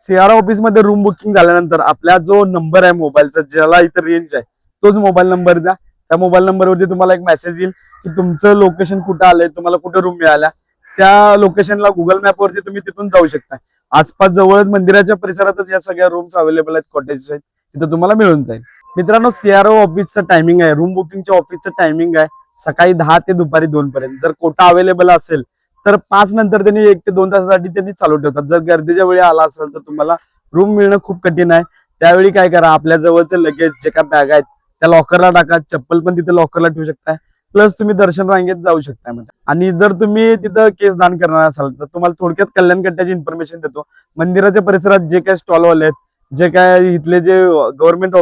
सीआरओ ऑफिस मध्ये रूम बुकिंग झाल्यानंतर आपला जो नंबर आहे मोबाईलचा, ज्याला इथं रेंज आहे, तोच मोबाईल नंबर द्या. त्या मोबाईल नंबरवरती तुम्हाला एक मेसेज येईल की तुमचं लोकेशन कुठं आलंय, तुम्हाला कुठे रूम मिळाल्या. त्या लोकेशनला गुगल मॅपवरती तुम्ही तिथून जाऊ शकता. आसपास जवळच मंदिराच्या परिसरातच या सगळ्या रूम्स अवेलेबल आहेत, कॉटेजेस आहेत, तिथं तुम्हाला मिळून जाईल. मित्रांनो, सीआरओ ऑफिसचं टायमिंग आहे, रूम बुकिंगच्या ऑफिसचं टायमिंग आहे सकाळी 10 ते दुपारी 2 पर्यंत. जर कोटा अवेलेबल असेल तर 5 नंतर त्यांनी 1 ते 2 तासासाठी त्यांनी चालू ठेवतात. जर गर्दीच्या वेळी आला असेल तर तुम्हाला रूम मिळणं खूप कठीण आहे. त्यावेळी काय करा, आपल्या जवळचे लगेज जे काय बॅग आहेत त्या लॉकरला टाका. चप्पल पण तिथे लॉकरला ठेवू शकताय. प्लस तुम्ही दर्शन रांगेत जाऊ शकता. आणि जर तुम्ही तिथं केस दान करणार असाल तर तुम्हाला थोडक्यात कल्याण कट्ट्याची इन्फॉर्मेशन देतो. मंदिराच्या परिसरात जे काय स्टॉलवाले आहेत, जे काय इथले जे गव्हर्नमेंट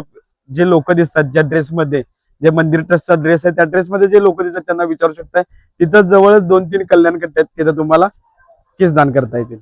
जे लोक दिसतात, ज्या ड्रेसमध्ये, जे मंदिर ट्रस्टचा ड्रेस आहे त्या ड्रेसमध्ये जे लोक दिसतात त्यांना विचारू शकताय. तिथं जवळच 2-3 कल्याण कट्टे आहेत, तिथं तुम्हाला केस दान करता येतील.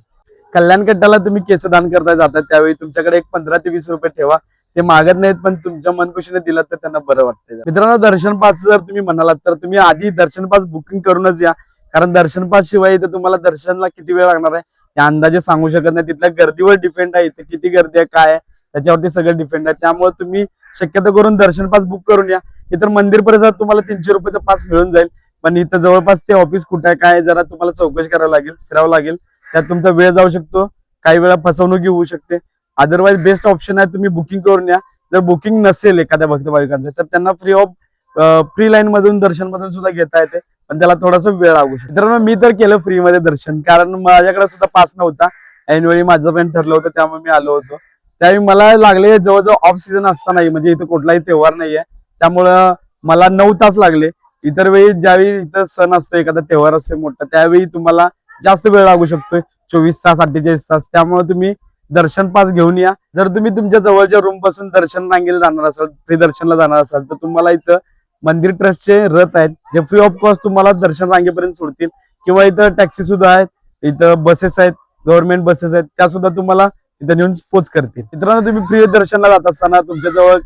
कल्याण कट्ट्याला तुम्ही केस दान करता जातात त्यावेळी तुमच्याकडे एक 15 ते 20 रुपये ठेवा. ते मागत नाहीत, पण तुमच्या मनखुशीने दिलं तर त्यांना बरं वाटतं. मित्रांनो, दर्शन पास जर तुम्ही म्हणालात तर तुम्ही आधी दर्शन पास बुकिंग करूनच या. कारण दर्शन पास शिवाय इथं तुम्हाला दर्शनला किती वेळ लागणार आहे या अंदाजे सांगू शकत नाही. तिथल्या गर्दीवर डिपेंड आहे, इथे किती गर्दी आहे, काय आहे, त्याच्यावरती सगळं डिपेंड आहे. त्यामुळे तुम्ही शक्यतो करून दर्शन पास बुक करून या. इतर मंदिर परिसरात तुम्हाला 300 रुपयाचा पास मिळून जाईल, पण इथं जवळपास ते ऑफिस कुठे आहे, काय जरा तुम्हाला चौकशी करावं लागेल, फिरावं लागेल. त्यात तुमचा वेळ जाऊ शकतो, काही वेळा फसवणूक होऊ शकते. अदरवाईज बेस्ट ऑप्शन आहे तुम्ही बुकिंग करून या. जर बुकिंग नसेल एखाद्या भक्त भाविकांचं तर त्यांना फ्री लाईन मधून दर्शन मधून सुद्धा घेता येते, पण त्याला थोडासा वेळ लागू शकतो. मित्रांनो, मी तर केलं फ्री मध्ये दर्शन, कारण माझ्याकडे सुद्धा पास नव्हता. ऐनवेळी माझं पण ठरलं होतं त्यामुळे मी आलो होतो. त्यावेळी मला लागले जवळजवळ ऑफ सीझन असताना, म्हणजे इथं कुठलाही त्योहार नाहीये, त्यामुळं मला 9 तास लागले. इतर वेळी ज्यावेळी इथं सण असतो, एखादा त्योहार असतो मोठा, त्यावेळी तुम्हाला जास्त वेळ लागू शकतोय, 24 तास 48 तास. त्यामुळे तुम्ही दर्शन पास घेऊन या. जर तुम्ही तुमच्या जवळच्या रूम पासून दर्शन रांगेला जाणार असाल, फ्री दर्शनला जाणार असाल, तर तुम्हाला इथं मंदिर ट्रस्टचे रथ आहेत जे फ्री ऑफ कॉस्ट तुम्हाला दर्शन रांगेपर्यंत सोडतील. किंवा इथं टॅक्सी सुद्धा आहेत, इथं बसेस आहेत, गव्हर्नमेंट बसेस आहेत, त्या सुद्धा तुम्हाला इथं नेऊन पोच करतील. मित्रांनो, तुम्ही फ्री दर्शनला जात असताना तुमच्याजवळ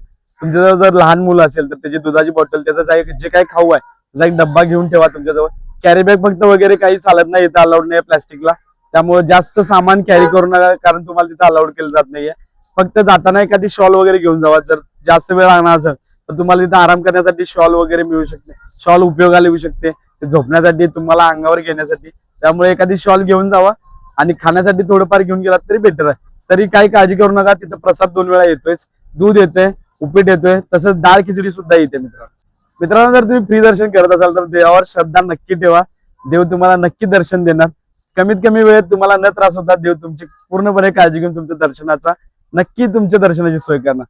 जर लहान मुलं असेल तर त्याची दुधाची बॉटल, त्याचा जे काही खाऊ आहे त्याचा एक डब्बा घेऊन ठेवा तुमच्याजवळ. कॅरी बॅग फक्त वगैरे काही चालत नाही, इथं अलाउड नाही प्लास्टिकला. त्यामुळे जास्त सामान कॅरी करू नका, कारण तुम्हाला तिथं अलाउड केलं जात नाहीये. फक्त जाताना एखादी शॉल वगैरे घेऊन जावा. जर जास्त वेळ लागणार असेल तर तुम्हाला तिथं आराम करण्यासाठी शॉल वगैरे मिळू शकते. शॉल उपयोगाला येऊ शकते झोपण्यासाठी, तुम्हाला अंगावर घेण्यासाठी. त्यामुळे एखादी शॉल घेऊन जावा आणि खाण्यासाठी थोडंफार घेऊन गेलात तरी बेटर आहे. तरी काही काळजी करू नका, तिथं प्रसाद 2 वेळा येतोय, दूध येतोय, उपीट येतोय, तसंच डाळ खिचडी सुद्धा येते. मित्रांनो, जर तुम्ही फ्री दर्शन करत असाल तर देवावर श्रद्धा नक्की ठेवा. देव तुम्हाला नक्की दर्शन देणार. कमीत कमी वेळेत तुम्हाला न त्रास होता देव तुमची पूर्णपणे काळजी घेऊन तुमच्या दर्शनाचा नक्की तुमच्या दर्शनाची सोय करणार.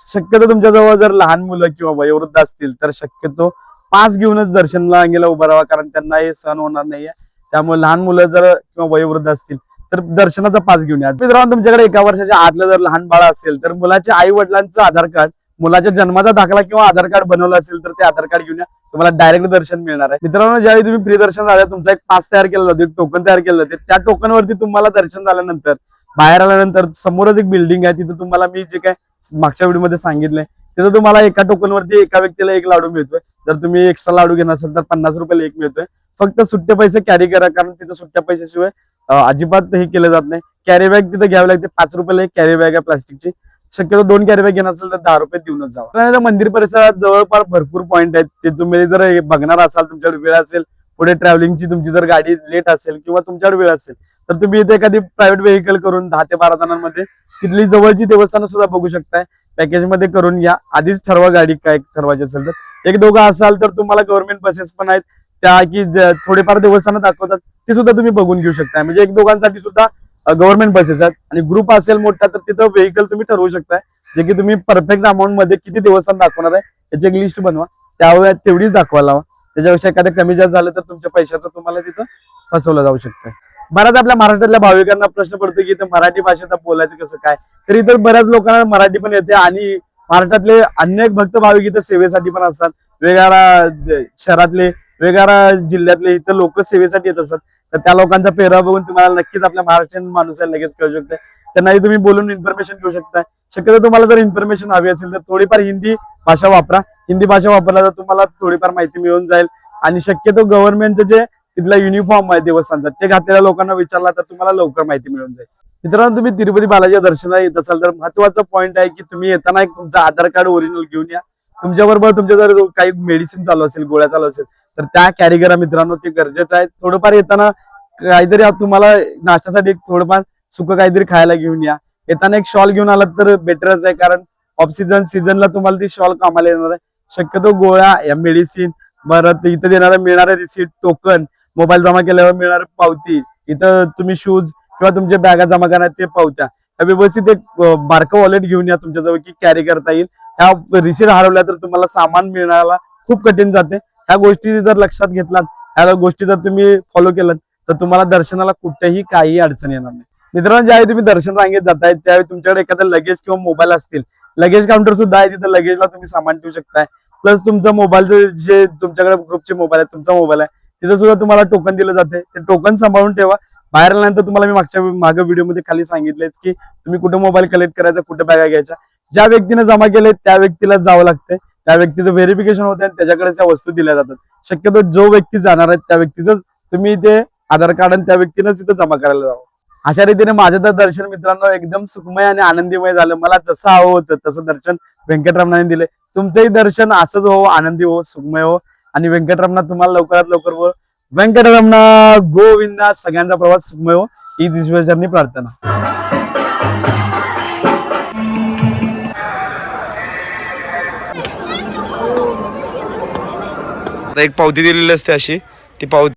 शक्यतो तुमच्याजवळ जर लहान मुलं किंवा वयोवृद्ध असतील तर शक्यतो पास घेऊनच दर्शनला रांगेला उभं राहावा, कारण त्यांना हे सहन होणार नाहीये. त्यामुळे लहान मुलं जर किंवा वयोवृद्ध असतील तर दर्शनाचा पास घेऊन या. मित्रांनो, तुमच्याकडे 1 वर्षाच्या आतलं जर लहान बाळ असेल तर मुलाच्या आई वडिलांचं आधार कार्ड, मुलाच्या जन्माचा दाखला किंवा आधार कार्ड बनवलं असेल तर ते आधार कार्ड घेऊन या. तुम्हाला डायरेक्ट दर्शन मिळणार आहे. मित्रांनो, ज्यावेळी तुम्ही फ्री दर्शन झालं, तुमचा एक पास तयार केला जातो, एक टोकन तयार केलं जाते. त्या टोकनवरती तुम्हाला दर्शन झाल्यानंतर बाहेर आल्यानंतर समोरच एक बिल्डिंग आहे, तिथं तुम्हाला मी जे काय मागच्या व्हिडिओमध्ये सांगितलंय तिथं तुम्हाला एका टोकनवरती एका व्यक्तीला 1 लाडू मिळतोय. जर तुम्ही एक्स्ट्रा लाडू घेणार असेल तर 50 रुपयाला 1 मिळतोय. फक्त सुट्टे पैसे कॅरी करा, कारण तिथं सुट्ट्या पैशाशिवाय अजिबात हे केलं जात नाही. कॅरी बॅग तिथं घ्यावी लागते. 5 रुपयाला 1 कॅरी बॅग आहे प्लास्टिकची. शक्यतो 2 कॅरी बॅग घेणार असेल तर 10 रुपये देऊनच जावा. मंदिर परिसरात जवळपास भरपूर पॉईंट आहेत. ते तुम्ही जर बघणार असाल, तुमच्याकडे वेळ असेल, पुढे ट्रॅव्हलिंगची तुमची जर गाडी लेट असेल किंवा तुमच्याकडे वेळ असेल तर तुम्ही इथे एखादी प्रायव्हेट व्हेकल करून 10 ते 12 जणांमध्ये तिथली जवळची देवस्थानं सुद्धा बघू शकताय. पॅकेज मध्ये करून घ्या. आधीच ठरवा गाडी काय ठरवायची असेल तर. 1-2 असाल तर तुम्हाला गव्हर्नमेंट बसेस पण आहेत त्या की थोडेफार देवस्थानं दाखवतात, ते सुद्धा तुम्ही बघून घेऊ शकताय. म्हणजे 1-2 सुद्धा गव्हर्नमेंट बसेस आहेत. आणि ग्रुप असेल मोठा तर तिथं व्हेकल तुम्ही ठरवू शकताय, जे की तुम्ही परफेक्ट अमाऊंट मध्ये किती देवस्थान दाखवणार आहे याची एक लिस्ट बनवा. त्यावेळेस तेवढीच दाखवायला हवा. त्याच्यापेक्षा एखादं कमी जास्त झालं तर तुमच्या पैशाचं तुम्हाला तिथं फसवलं जाऊ शकतं. बऱ्याच आपल्या महाराष्ट्रातल्या भाविकांना प्रश्न पडतो की इथं मराठी भाषेत बोलायचं कसं काय. तर इतर बऱ्याच लोकांना मराठी पण येते आणि महाराष्ट्रातले अनेक भक्त भाविक इथं सेवेसाठी पण असतात. वेगवेगळ्या शहरातले, वेगवेगळ्या जिल्ह्यातले इथं लोक सेवेसाठी येत असतात. तर त्या लोकांचा पेहराव बघून तुम्हाला नक्कीच आपल्या महाराष्ट्रीयन माणूस आहे लगेच कळू शकते. त्यांनाही तुम्ही बोलून इन्फॉर्मेशन घेऊ शकता. शक्यतो तुम्हाला जर इन्फॉर्मेशन हवी असेल तर थोडीफार हिंदी भाषा वापरा. हिंदी भाषा वापरला तर तुम्हाला थोडीफार माहिती मिळून जाईल. आणि शक्यतो गव्हर्नमेंटचं जे तिथला युनिफॉर्म आहे देवस्थानचा ते घातलेल्या लोकांना विचारला तर तुम्हाला लवकर माहिती मिळून जाईल. मित्रांनो, तुम्ही तिरुपती बालाजीच्या दर्शनाला येत असाल तर महत्वाचा पॉईंट आहे की तुम्ही येताना एक तुमचं आधार कार्ड ओरिजिनल घेऊन या. तुमच्याबरोबर तुमच्या जर काही मेडिसिन चालू असेल, गोळ्या चालू असेल तर त्या कॅरी करा. मित्रांनो, ते गरजेचं आहे. थोडंफार येताना काहीतरी तुम्हाला नाश्त्यासाठी थोडंफार सुकं काहीतरी खायला घेऊन या. येताना एक शॉल घेऊन आलात तर बेटरच आहे, कारण ऑफ सीझनला तुम्हाला ती शॉल कामाला येणार आहे. शक्यतो गोळ्या, या मेडिसिन, परत इथं मिळणारे रिसीट, टोकन, मोबाईल जमा केल्यावर मिळणारी पावती, इथं तुम्ही शूज किंवा तुमच्या बॅगा जमा करणार ते पावत्या, व्यवस्थित एक बारकं वॉलेट घेऊन या तुमच्याजवळ की कॅरी करता येईल. ह्या रिसीट हरवल्या तर तुम्हाला सामान मिळायला खूप कठीण जाते. ह्या गोष्टी जर लक्षात घेतलात, ह्या गोष्टी जर तुम्ही फॉलो केलात तर तुम्हाला दर्शनाला कुठेही काही अडचण येणार नाही. मित्रांनो, ज्यावेळी तुम्ही दर्शन रांगेत जाताय त्यावेळी तुमच्याकडे एखादा लगेज किंवा मोबाईल असतील, लगेज काउंटर सुद्धा आहे, तिथं लगेजला तुम्ही सामान ठेवू शकताय. प्लस तुमचं मोबाईलचं जे तुमच्याकडे ग्रुपचे मोबाईल आहे, तुमचा मोबाईल आहे, तिथं सुद्धा तुम्हाला टोकन दिलं जाते. ते टोकन सांभाळून ठेवा. बाहेर आल्यानंतर तुम्हाला मी मागच्या व्हिडिओमध्ये खाली सांगितलंय की तुम्ही कुठे मोबाईल कलेक्ट करायचा, कुठे बॅगा घ्यायच्या. ज्या व्यक्तीने जमा केले त्या व्यक्तीला जावं लागतंय. त्या व्यक्तीचं व्हेरिफिकेशन होतं आणि त्याच्याकडे त्या वस्तू दिल्या जातात. शक्यतो जो व्यक्ती जाणार आहे त्या व्यक्तीचं तुम्ही ते आधार कार्ड आणि त्या व्यक्तीनं तिथं जमा करायला जावं. अशा रीतीने माझं तर दर्शन मित्रांनो एकदम सुखमय आणि आनंदीमय झालं. मला जसं हवं होतं तसं दर्शन व्यंकटरमणाने दिले. तुमचंही दर्शन असंच हो, आनंदी हो, सुखमय हो आणि व्यंकटरमणा तुम्हाला लवकरात लवकर हो. व्यंकटरमणा गोविंदा. सगळ्यांचा प्रवास सुखमय हो हीच ईश्वरचरणी प्रार्थना. एक पावती दिलेली असते अशी, ती पावती